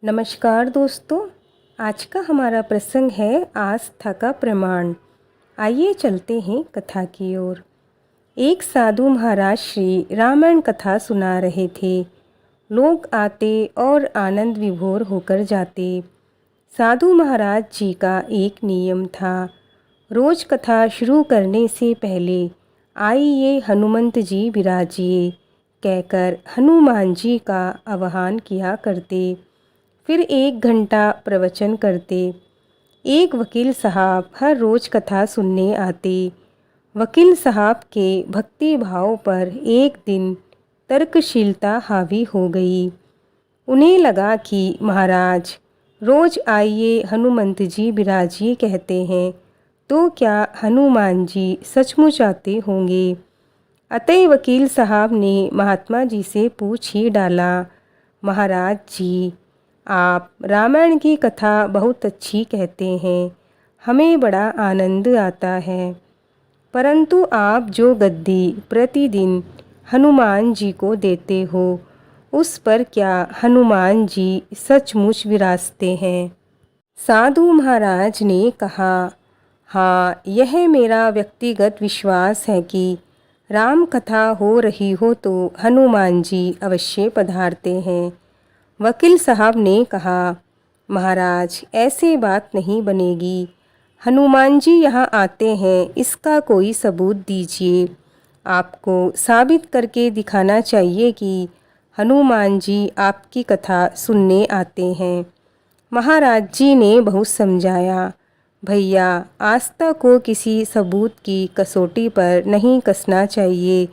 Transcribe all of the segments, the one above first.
नमस्कार दोस्तों। आज का हमारा प्रसंग है आस्था का प्रमाण। आइए चलते हैं कथा की ओर। एक साधु महाराज श्री रामायण कथा सुना रहे थे। लोग आते और आनंद विभोर होकर जाते। साधु महाराज जी का एक नियम था। रोज कथा शुरू करने से पहले आइए हनुमंत जी विराजिए कहकर हनुमान जी का आह्वान किया करते। फिर 1 घंटा प्रवचन करते। एक वकील साहब हर रोज़ कथा सुनने आते। वकील साहब के भक्ति भाव पर एक दिन तर्कशीलता हावी हो गई। उन्हें लगा कि महाराज रोज़ आइए हनुमंत जी विराजिए कहते हैं, तो क्या हनुमान जी सचमुच आते होंगे। अतः वकील साहब ने महात्मा जी से पूछ ही डाला, महाराज जी आप रामायण की कथा बहुत अच्छी कहते हैं, हमें बड़ा आनंद आता है, परंतु आप जो गद्दी प्रतिदिन हनुमान जी को देते हो उस पर क्या हनुमान जी सचमुच विराजते हैं। साधु महाराज ने कहा, हाँ, यह मेरा व्यक्तिगत विश्वास है कि राम कथा हो रही हो तो हनुमान जी अवश्य पधारते हैं। वकील साहब ने कहा, महाराज ऐसे बात नहीं बनेगी। हनुमान जी यहाँ आते हैं, इसका कोई सबूत दीजिए। आपको साबित करके दिखाना चाहिए कि हनुमान जी आपकी कथा सुनने आते हैं। महाराज जी ने बहुत समझाया, भैया आस्था को किसी सबूत की कसौटी पर नहीं कसना चाहिए।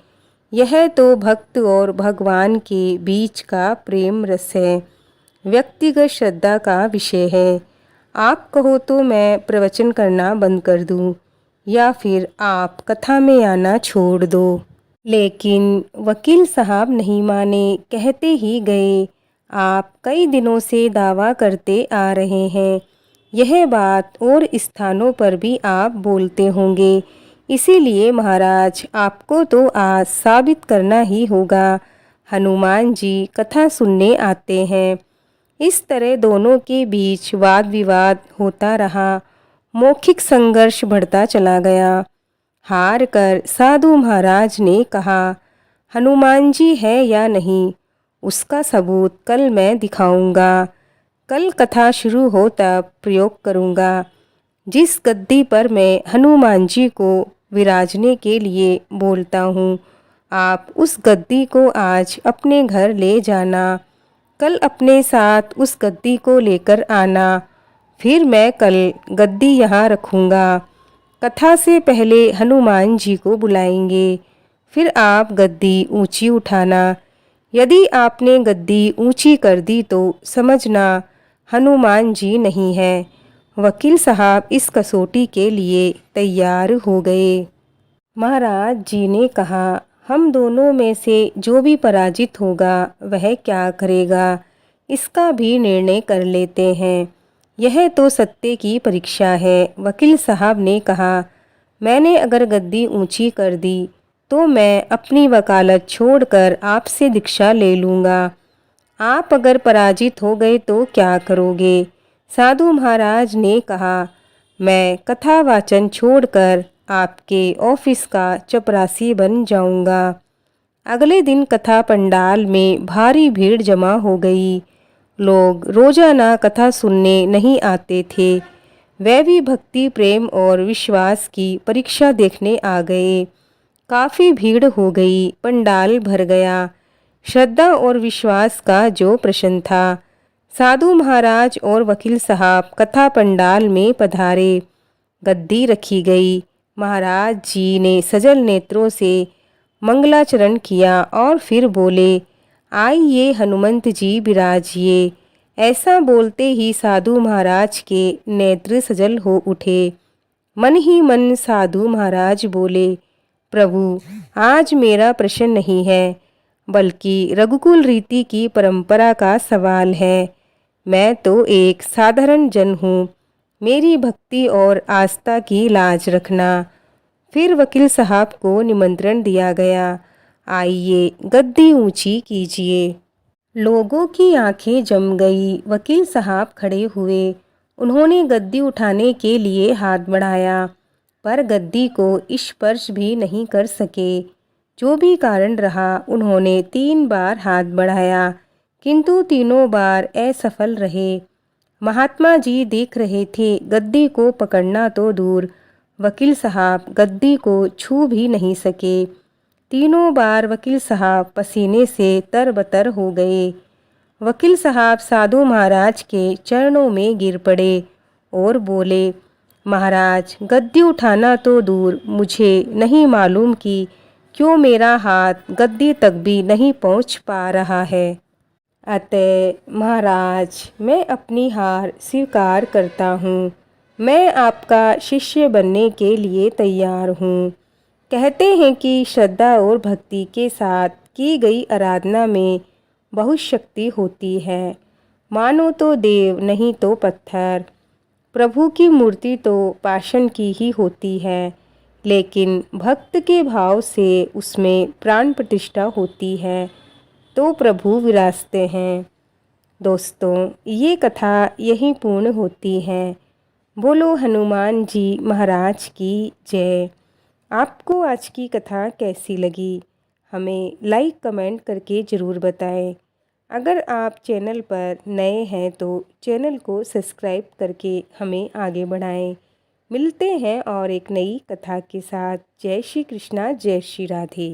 यह तो भक्त और भगवान के बीच का प्रेम रस है, व्यक्तिगत श्रद्धा का विषय है। आप कहो तो मैं प्रवचन करना बंद कर दूं, या फिर आप कथा में आना छोड़ दो। लेकिन वकील साहब नहीं माने, कहते ही गए, आप कई दिनों से दावा करते आ रहे हैं, यह बात और स्थानों पर भी आप बोलते होंगे, इसीलिए महाराज आपको तो आज साबित करना ही होगा, हनुमान जी कथा सुनने आते हैं। इस तरह दोनों के बीच वाद विवाद होता रहा। मौखिक संघर्ष बढ़ता चला गया। हार कर साधु महाराज ने कहा, हनुमान जी है या नहीं उसका सबूत कल मैं दिखाऊंगा। कल कथा शुरू हो तब प्रयोग करूंगा। जिस गद्दी पर मैं हनुमान जी को विराजने के लिए बोलता हूँ, आप उस गद्दी को आज अपने घर ले जाना। कल अपने साथ उस गद्दी को लेकर आना। फिर मैं कल गद्दी यहाँ रखूँगा। कथा से पहले हनुमान जी को बुलाएंगे, फिर आप गद्दी ऊंची उठाना। यदि आपने गद्दी ऊंची कर दी तो समझना हनुमान जी नहीं है। वकील साहब इस कसौटी के लिए तैयार हो गए। महाराज जी ने कहा, हम दोनों में से जो भी पराजित होगा वह क्या करेगा, इसका भी निर्णय कर लेते हैं। यह तो सत्य की परीक्षा है। वकील साहब ने कहा, मैंने अगर गद्दी ऊंची कर दी तो मैं अपनी वकालत छोड़कर आपसे दीक्षा ले लूँगा। आप अगर पराजित हो गए तो क्या करोगे। साधु महाराज ने कहा, मैं कथा वाचन छोड़कर आपके ऑफिस का चपरासी बन जाऊंगा। अगले दिन कथा पंडाल में भारी भीड़ जमा हो गई। लोग रोजाना कथा सुनने नहीं आते थे, वे भी भक्ति प्रेम और विश्वास की परीक्षा देखने आ गए। काफ़ी भीड़ हो गई, पंडाल भर गया। श्रद्धा और विश्वास का जो प्रश्न था। साधु महाराज और वकील साहब कथा पंडाल में पधारे। गद्दी रखी गई। महाराज जी ने सजल नेत्रों से मंगलाचरण किया और फिर बोले, आइए हनुमंत जी विराजिए। ऐसा बोलते ही साधु महाराज के नेत्र सजल हो उठे। मन ही मन साधु महाराज बोले, प्रभु आज मेरा प्रश्न नहीं है, बल्कि रघुकुल रीति की परंपरा का सवाल है। मैं तो एक साधारण जन हूँ, मेरी भक्ति और आस्था की लाज रखना। फिर वकील साहब को निमंत्रण दिया गया, आइए गद्दी ऊंची कीजिए। लोगों की आंखें जम गई। वकील साहब खड़े हुए। उन्होंने गद्दी उठाने के लिए हाथ बढ़ाया, पर गद्दी को स्पर्श भी नहीं कर सके। जो भी कारण रहा, उन्होंने 3 बार हाथ बढ़ाया, किंतु तीनों बार असफल रहे। महात्मा जी देख रहे थे। गद्दी को पकड़ना तो दूर, वकील साहब गद्दी को छू भी नहीं सके। तीनों बार वकील साहब पसीने से तरबतर हो गए। वकील साहब साधु महाराज के चरणों में गिर पड़े और बोले, महाराज, गद्दी उठाना तो दूर, मुझे नहीं मालूम कि क्यों मेरा हाथ गद्दी तक भी नहीं पहुंच पा रहा है। अतः महाराज, मैं अपनी हार स्वीकार करता हूँ। मैं आपका शिष्य बनने के लिए तैयार हूँ। कहते हैं कि श्रद्धा और भक्ति के साथ की गई आराधना में बहुत शक्ति होती है। मानो तो देव, नहीं तो पत्थर। प्रभु की मूर्ति तो पाषाण की ही होती है, लेकिन भक्त के भाव से उसमें प्राण प्रतिष्ठा होती है, तो प्रभु विराजते हैं। दोस्तों, ये कथा यहीं पूर्ण होती है। बोलो हनुमान जी महाराज की जय। आपको आज की कथा कैसी लगी, हमें लाइक कमेंट करके ज़रूर बताएं। अगर आप चैनल पर नए हैं तो चैनल को सब्सक्राइब करके हमें आगे बढ़ाएं। मिलते हैं और एक नई कथा के साथ। जय श्री कृष्णा, जय श्री राधे।